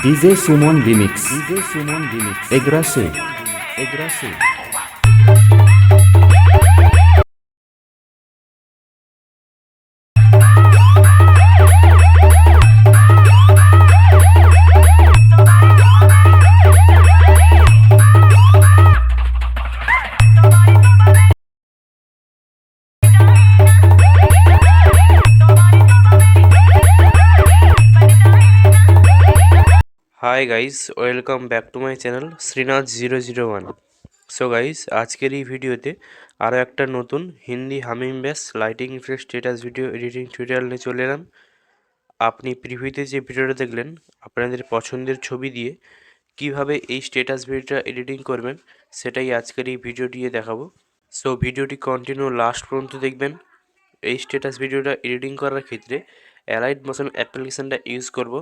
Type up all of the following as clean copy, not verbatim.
DJ Sumon Remix. DJ Sumon Remix. Aggressive. Aggressive. Hi guys, welcome back to my channel Srinath 001। So guys, আজকের এই ভিডিওতে আরও একটা নতুন হিন্দি হামিং ব্যাস lighting effect status video editing tutorial নিয়ে চলে এলাম। আপনি প্রিভিউতে যে ভিডিওটা দেখলেন, আপনাদের পছন্দের ছবি দিয়ে কিভাবে এই স্ট্যাটাস ভিডিওটা এডিটিং করবেন সেটাই আজকের এই ভিডিও দিয়ে দেখাবো। সো ভিডিওটি কন্টিনিউ লাস্ট পর্যন্ত দেখবেন। এই স্ট্যাটাস ভিডিওটা এডিটিং করার ক্ষেত্রে অ্যালাইট মোশন অ্যাপ্লিকেশানটা ইউজ করব,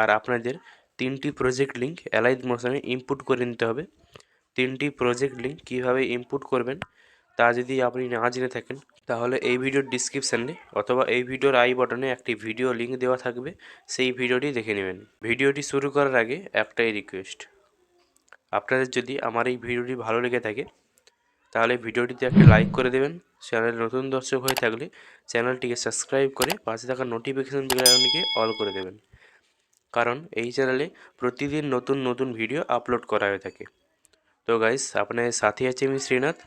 আর আপনাদের 3টি প্রজেক্ট লিঙ্ক অ্যালাইট মোশনে ইনপুট করে নিতে হবে। 3টি প্রজেক্ট লিঙ্ক কীভাবে ইনপুট করবেন তা যদি আপনি না জেনে থাকেন, তাহলে এই ভিডিওর ডিসক্রিপশানে অথবা এই ভিডিওর আই বটনে একটি ভিডিও লিঙ্ক দেওয়া থাকবে, সেই ভিডিওটি দেখে নেবেন। ভিডিওটি শুরু করার আগে একটাই রিকোয়েস্ট, আপনাদের যদি আমার এই ভিডিওটি ভালো লেগে থাকে তাহলে ভিডিওটিতে একটা লাইক করে দেবেন। চ্যানেলে নতুন দর্শক হয়ে থাকলে চ্যানেলটিকে সাবস্ক্রাইব করে পাশে থাকা নোটিফিকেশান বেলআইকনটিকে অল করে দেবেন, কারণ এই চ্যানেলে প্রতিদিন নতুন নতুন ভিডিও আপলোড করা হয়ে থাকে। তো গাইস, আপনাদের সাথে আছে আমি শ্রীনাথ।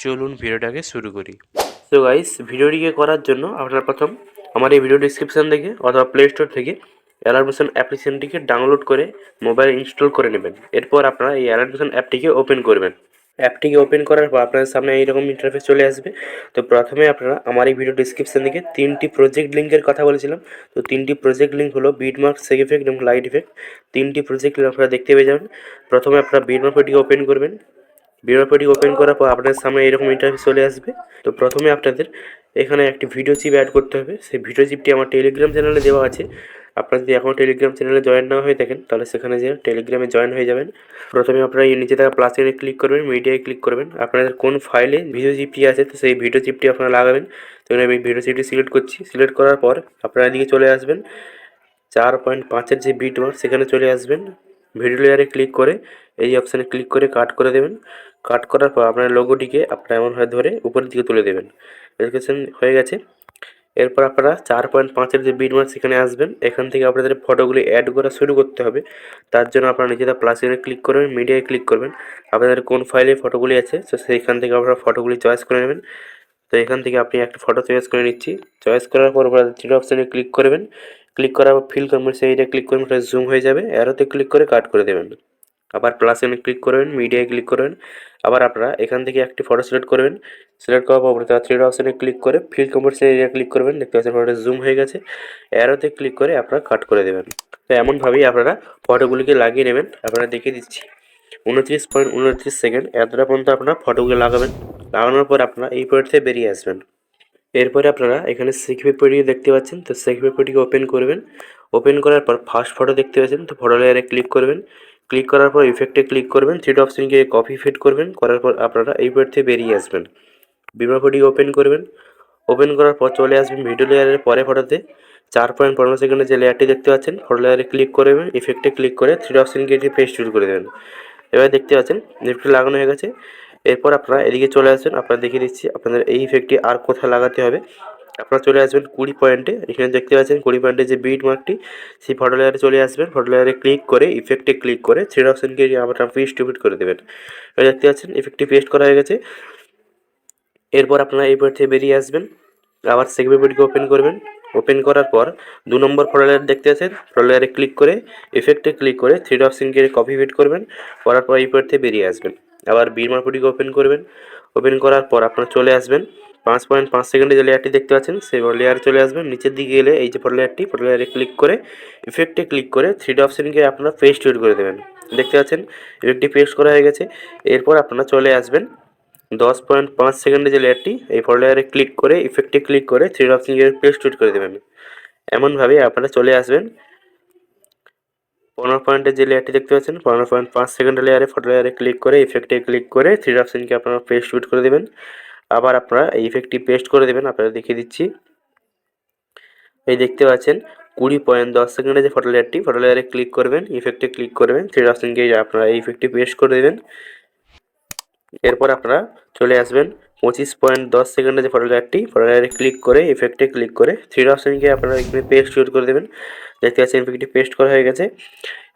চলুন ভিডিওটাকে শুরু করি। তো গাইস, ভিডিওটিকে করার জন্য আপনারা প্রথম আমার এই ভিডিও ডিসক্রিপশান থেকে অথবা প্লে স্টোর থেকে অ্যালাইটমোশন অ্যাপ্লিকেশনটিকে ডাউনলোড করে মোবাইল ইনস্টল করে নেবেন। এরপর আপনারা এই অ্যালাইটমোশন অ্যাপটিকে ওপেন করবেন। অ্যাপটিকে ওপেন করার পর আপনাদের সামনে এইরকম ইন্টারফেস চলে আসবে। তো প্রথমে আপনারা আমার এই ভিডিও ডিসক্রিপশান থেকে 3টি প্রজেক্ট লিঙ্কের কথা বলেছিলাম। তো 3টি প্রজেক্ট লিঙ্ক হলো বিটমার্ক, সেক ইফেক্ট এবং লাইট ইফেক্ট। 3টি প্রজেক্ট লিঙ্ক আপনারা দেখতে পেয়ে যাবেন। প্রথমে আপনারা বিটমার্কটিকে ওপেন করবেন। বিটমার্কটিকে ওপেন করার পর আপনাদের সামনে এরকম ইন্টারফেস চলে আসবে। তো প্রথমে আপনাদের এখানে একটি ভিডিও চিপ অ্যাড করতে হবে। সেই ভিডিও চিপটি আমার টেলিগ্রাম চ্যানেলে দেওয়া আছে। আপনারা যদি এখনও টেলিগ্রাম চ্যানেলে জয়েন না হয়ে থাকেন তাহলে সেখানে যেয়ে টেলিগ্রামে জয়েন হয়ে যাবেন। প্রথমে আপনারা এই নিচে থাকা প্লাস এখানে ক্লিক করবেন, মিডিয়ায় ক্লিক করবেন। আপনাদের কোন ফাইলে ভিডিও চিপটি আছে তো সেই ভিডিও চিপটি আপনারা লাগাবেন। তো আমি ভিডিও চিপটি সিলেক্ট করছি। সিলেক্ট করার পর আপনারা এদিকে চলে আসবেন 4.5-এর যে বিটমার্ক সেখানে চলে আসবেন। ভিডিও লেয়ারে ক্লিক করে এই অপশানে ক্লিক করে কাট করে দেবেন। কাট করার পর আপনার লোগোটিকে আপনারা এমনভাবে ধরে উপরের দিকে তুলে দেবেন। এডুকেশন হয়ে গেছে। এরপর আপনারা 4.5-এর যে বিটমার্ক সেখানে আসবেন। এখান থেকে আপনাদের ফটোগুলি অ্যাড করা শুরু করতে হবে। তার জন্য আপনারা নিচেটা প্লাস এখানে ক্লিক করবেন, মিডিয়ায় ক্লিক করবেন। আপনাদের কোন ফাইলে ফটোগুলি আছে তো সেইখান থেকে আপনারা ফটোগুলি চয়েস করে নেবেন। তো এখান থেকে আপনি একটা ফটো চয়েস করে নিচ্ছি। চয়েস করার পর থ্রি অপশানে ক্লিক করবেন। ক্লিক করার পর ফিল করবেন, সেইটা ক্লিক করবেন, সেটা জুম হয়ে যাবে। অ্যারোতে ক্লিক করে কাট করে দেবেন। আবার প্লাস এখানে ক্লিক করবেন, মিডিয়ায় ক্লিক করবেন। আবার আপনারা এখান থেকে একটি ফটো সিলেক্ট করবেন। সিলেক্ট করার পর তার থ্রি অপশানে ক্লিক করে ফিল কম্পোজিশন এরিয়া ক্লিক করবেন। দেখতে পাচ্ছেন ফটোটা জুম হয়ে গেছে। অ্যারোতে ক্লিক করে আপনারা কাট করে দেবেন। তো এমনভাবেই আপনারা ফটোগুলিকে লাগিয়ে নেবেন। আপনারা দেখিয়ে দিচ্ছি 29.29 সেকেন্ড এতটা পর্যন্ত আপনারা ফটোগুলো লাগাবেন। লাগানোর পর আপনারা এই পয়েন্ট থেকে বেরিয়ে আসবেন। এরপরে আপনারা এখানে সেক পেপারটি দেখতে পাচ্ছেন। তো সেক পেপারটিকে ওপেন করবেন। ওপেন করার পর ফার্স্ট ফটো দেখতে পাচ্ছেন। তো ফটো লেয়ারে ক্লিক করবেন। ক্লিক করার পর ইফেক্টে ক্লিক করবেন, থ্রি ডট অপশন গিয়ে কপি ফিট করবেন। করার পর আপনারা এই পয়েন্ট থেকে বেরিয়ে আসবেন। বিমারটিকে ওপেন করবেন। ওপেন করার পর চলে আসবেন ভিডিও লেয়ারের পরে ফটোতে 4.15 সেকেন্ডের যে লেয়ারটি দেখতে পাচ্ছেন। ফটো লেয়ারে ক্লিক করবেন, ইফেক্টে ক্লিক করে থ্রি ডট অপশন গিয়ে পেস্ট শুরু করে দেবেন। এবার দেখতে পাচ্ছেন ইফেক্টটি লাগানো হয়ে গেছে। এরপর আপনারা এদিকে চলে আসবেন। আপনারা দেখিয়ে দিচ্ছি আপনাদের এই ইফেক্টটি আর কোথায় লাগাতে হবে। আপনারা চলে আসবেন 20 পয়েন্টে। এখানে দেখতে পাচ্ছেন 20 পয়েন্টে যে বিট মার্কটি, সেই ফটো লেয়ারে চলে আসবেন। ফটো লেয়ারে ক্লিক করে ইফেক্টে ক্লিক করে থ্রি অপশনকে আপনারা পেস্ট টু করে দেবেন। এবার দেখতে পাচ্ছেন ইফেক্টটি পেস্ট করা হয়ে গেছে। এরপর আপনারা এই পয়েন্ট থেকে বেরিয়ে আসবেন। আবার সেকেন্ড পেপারটিকে ওপেন করবেন। ওপেন করার পর 2 নম্বর ফটো লেয়ার দেখতে পাচ্ছেন। ফটো লেয়ারে ক্লিক করে ইফেক্টে ক্লিক করে থ্রি অপশনকে কপি ফিট করবেন। করার পর এই পয়েন্ট থেকে বেরিয়ে আসবেন। আবার বি মার্কটিকে ওপেন করবেন। ওপেন করার পর আপনারা চলে আসবেন 5.5 সেকেন্ডে যে লেয়ারটি দেখতে পাচ্ছেন সেই লেয়ারে চলে আসবেন। নিচের দিকে গেলে এই যে ফটো লেয়ারটি, ফটো লেয়ারে ক্লিক করে ইফেক্টে ক্লিক করে থ্রি অপশনকে আপনারা পেস্ট করে দেবেন। দেখতে পাচ্ছেন ইফেক্টটি পেস্ট করা হয়ে গেছে। এরপর আপনারা চলে আসবেন 10.5 সেকেন্ডে যে লেয়ারটি, এই ফটো লেয়ারে ক্লিক করে ইফেক্টে ক্লিক করে থ্রি অপশনকে পেস্ট করে দেবেন। এমনভাবে আপনারা চলে আসবেন 15 পয়েন্টের যে লেয়ারটি দেখতে পাচ্ছেন। 15.5 সেকেন্ডের লেয়ারে ফটো লেয়ারে ক্লিক করে ইফেক্টে ক্লিক করে থ্রি অপশনকে আপনারা পেস্ট করে দেবেন। আবার আপনারা এই ইফেক্টটি পেস্ট করে দেবেন। আপনারা দেখিয়ে দিচ্ছি। এই দেখতে পাচ্ছেন 20.10 যে ফটো লেয়ারে ক্লিক করবেন, ইফেক্টে ক্লিক করবেন, থ্রি অপশন গিয়ে আপনারা এই ইফেক্টটি পেস্ট করে দেবেন। এরপর আপনারা চলে আসবেন 25.10 যে ফটো লেয়ারে ক্লিক করে ইফেক্টে ক্লিক করে থ্রি অপশন গিয়ে আপনারা এখানে পেস্ট ইউজ করে দেবেন। দেখতে পাচ্ছেন ইফেক্টটি পেস্ট করা হয়ে গেছে।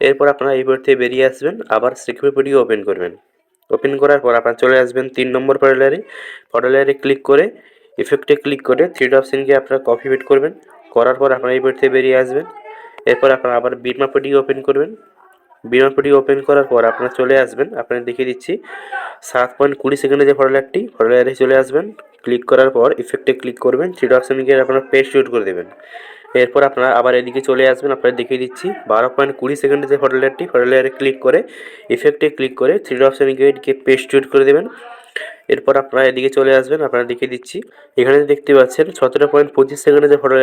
এরপর আপনারা এই বোর্ড থেকে বেরিয়ে আসবেন, আবার সিকিউরিটিকে ওপেন করবেন। ওপেন করার পর আপনারা চলে আসবেন 3 নম্বর ফটো লেয়ারে ক্লিক করে ইফেক্টে ক্লিক করে থ্রি অপশন গিয়ে আপনারা কপি পেস্ট করবেন। করার পর আপনারা এই বোর্ড থেকে বেরিয়ে আসবেন। এরপর আপনারা আবার বিটম্যাপটিকে ওপেন করবেন। বিটম্যাপটি ওপেন করার পর আপনারা চলে আসবেন, আপনাদের দেখিয়ে দিচ্ছি 7.20 যে ফটো লেয়ারে চলে আসবেন। ক্লিক করার পর ইফেক্টে ক্লিক করবেন, থ্রি অপশন গিয়ে আপনারা পেস্ট ইউজ করে দেবেন। এরপর আপনারা আবার এদিকে চলে আসবেন, আপনাদের দেখিয়ে দিচ্ছি 12.20 যে ফটো লেয়ারে ক্লিক করে ইফেক্টে ক্লিক করে থ্রি অপশন গিয়ে পেস্ট ইউজ করে দেবেন। এরপর আপনারা এদিকে চলে আসবেন, আপনারা দেখিয়ে দিচ্ছি এখানে দেখতে পাচ্ছেন 17.25 যে ফটো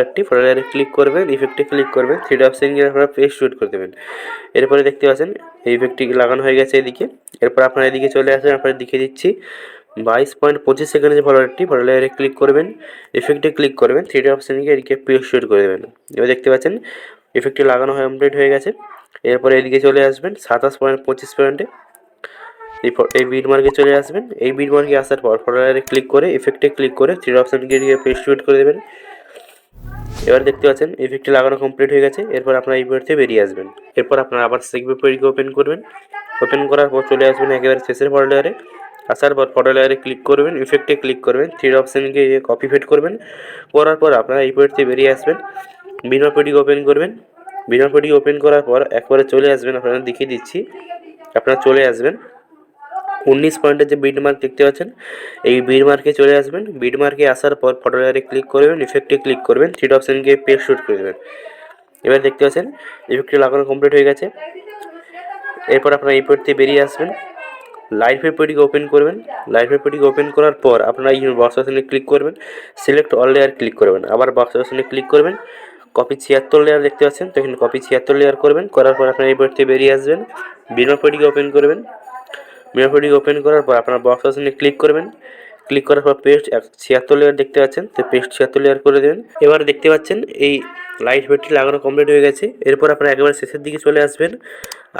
লেয়ারে ক্লিক করবেন, ইফেক্টে ক্লিক করবেন, থ্রি অপশন গিয়ে আপনারা পেস্ট ইউজ করে দেবেন। এরপরে দেখতে পাচ্ছেন এই ইফেক্টটি লাগানো হয়ে গেছে এদিকে। এরপর আপনারা এদিকে চলে আসবেন, আপনারা দেখিয়ে দিচ্ছি 22.25 যে ফটো লেয়ারে ক্লিক করবেন, ইফেক্টে ক্লিক করবেন, থ্রি অপশন গিয়ে এদিকে পেস্ট ইউজ করে দেবেন। এবার দেখতে পাচ্ছেন ইফেক্টটি লাগানো হয়ে কমপ্লিট হয়ে গেছে। এরপরে এদিকে চলে আসবেন 27.25 এই বিট মার্কে চলে আসবেন। এই বিট মার্কে আসার পর ফটো লেয়ারে ক্লিক করে ইফেক্টে ক্লিক করে থ্রি অপশন গিয়ে পেস্ট ইউজ করে দেবেন। এবার দেখতে পাচ্ছেন ইফেক্টটি লাগানো কমপ্লিট হয়ে গেছে। এরপর আপনারা এই বোর্ড থেকে বেরিয়ে আসবেন। এরপর আপনারা আবার সিকিউরিটিকে ওপেন করবেন। ওপেন করার পর চলে আসবেন একেবারে শেষের ফটো লেয়ারে। আসার পর ফটো লেয়ারে ক্লিক করবেন, ইফেক্টে ক্লিক করবেন, থ্রি অপশন গিয়ে কপি পেস্ট করবেন। করার পর আপনারা এই বোর্ড থেকে বেরিয়ে আসবেন, বিটম্যাপটিকে ওপেন করবেন। বিটম্যাপটিকে ওপেন করার পর একবারে চলে আসবেন, আপনারা দেখিয়ে দিচ্ছি আপনারা চলে আসবেন 19 পয়েন্টের যে বিট মার্ক দেখতে পাচ্ছেন, এই বিট মার্কে চলে আসবেন। বিট মার্কে আসার পর ফটো লেয়ারে ক্লিক করবেন, ইফেক্টে ক্লিক করবেন, থ্রি অপশন গিয়ে পেস্ট শুট করে দেবেন। এবার দেখতে পাচ্ছেন ইফেক্টটি লাগানো কমপ্লিট হয়ে গেছে। এরপর আপনারা এই পয়েন্ট থেকে বেরিয়ে আসবেন, লাইট পেপারটিকে ওপেন করবেন। লাইট পেপারটিকে ওপেন করার পর আপনারা এই বক্স অপশনে ক্লিক করবেন, সিলেক্ট অল লেয়ার ক্লিক করবেন, আবার বক্স অপশনে ক্লিক করবেন। কপি 76 লেয়ার দেখতে পাচ্ছেন, তো এখানে কপি 76 লেয়ার করবেন। করার পর আপনারা এই পয়েন্ট থেকে বেরিয়ে আসবেন, বিটম্যাপটিকে ওপেন করবেন। বিটম্যাপটিকে ওপেন করার পর আপনারা বক্স অপশনে ক্লিক করবেন। ক্লিক করার পর পেস্ট 76 লেয়ার দেখতে পাচ্ছেন, তো পেস্ট 76 লেয়ার করে দেবেন। এবার দেখতে পাচ্ছেন এই লাইট পেপারটি লাগানো কমপ্লিট হয়ে গেছে। এরপর আপনারা একেবারে শেষের দিকে চলে আসবেন।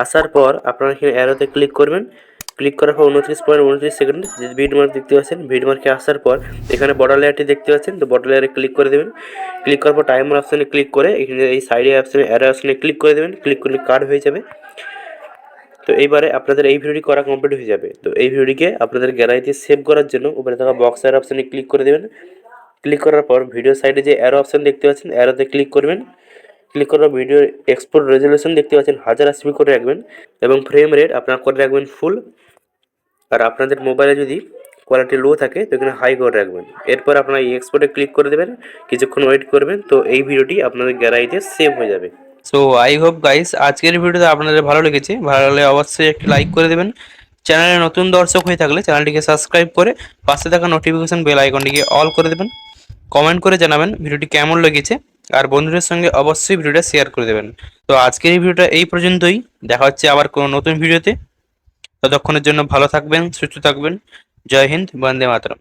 আসার পর আপনারা এখানে অ্যারোতে ক্লিক করবেন। ক্লিক করার পর 29.29 যে বিট মার্ক দেখতে পাচ্ছেন, বিট মার্কে আসার পর এখানে বর্ডার লেয়ারটি দেখতে পাচ্ছেন, তো বর্ডার লেয়ারে ক্লিক করে দেবেন। ক্লিক করার পর টাইমার অপশনে ক্লিক করে এখানে এই সাইডে অপশনে অ্যারো অপশনে ক্লিক করে দেবেন। ক্লিক করলে কার্ড হয়ে যাবে। তো এইবারে আপনাদের এই ভিডিওটি করা কমপ্লিট হয়ে যাবে। তো এই ভিডিওটিকে আপনাদের গ্যালারিতে সেভ করার জন্য উপরে থাকা বক্স অ্যারো অপশনে ক্লিক করে দেবেন। ক্লিক করার পর ভিডিও সাইডে যে অ্যারো অপশন দেখতে পাচ্ছেন, অ্যারোতে ক্লিক করবেন। ক্লিক করার পর ভিডিওর এক্সপোর্ট রেজলিউশন দেখতে পাচ্ছেন 1000 আরপিএম করে রাখবেন এবং ফ্রেম রেট আপনারা করে রাখবেন ফুল। আর আপনাদের মোবাইলে যদি কোয়ালিটি লো থাকে তো এখানে হাই করে রাখবেন। এরপর আপনারা এই এক্সপোর্টে ক্লিক করে দেবেন, কিছুক্ষণ ওয়েট করবেন, তো এই ভিডিওটি আপনাদের গ্যালারিতে সেভ হয়ে যাবে। সো আই হোপ গাইস আজকের ভিডিওটা আপনাদের ভালো লেগেছে। ভালো লাগলে অবশ্যই একটি লাইক করে দেবেন। চ্যানেলে নতুন দর্শক হয়ে থাকলে চ্যানেলটিকে সাবস্ক্রাইব করে পাশে থাকা নোটিফিকেশন বেল আইকনটিকে অল করে দেবেন। কমেন্ট করে জানাবেন ভিডিওটি কেমন লেগেছে, আর বন্ধুদের সঙ্গে অবশ্যই ভিডিওটা শেয়ার করে দেবেন। তো আজকের এই ভিডিওটা এই পর্যন্তই। দেখা হচ্ছে আবার কোনো নতুন ভিডিওতে। ততক্ষণের জন্য ভালো থাকবেন, সুস্থ থাকবেন। জয় হিন্দ, বন্দে মাতরম।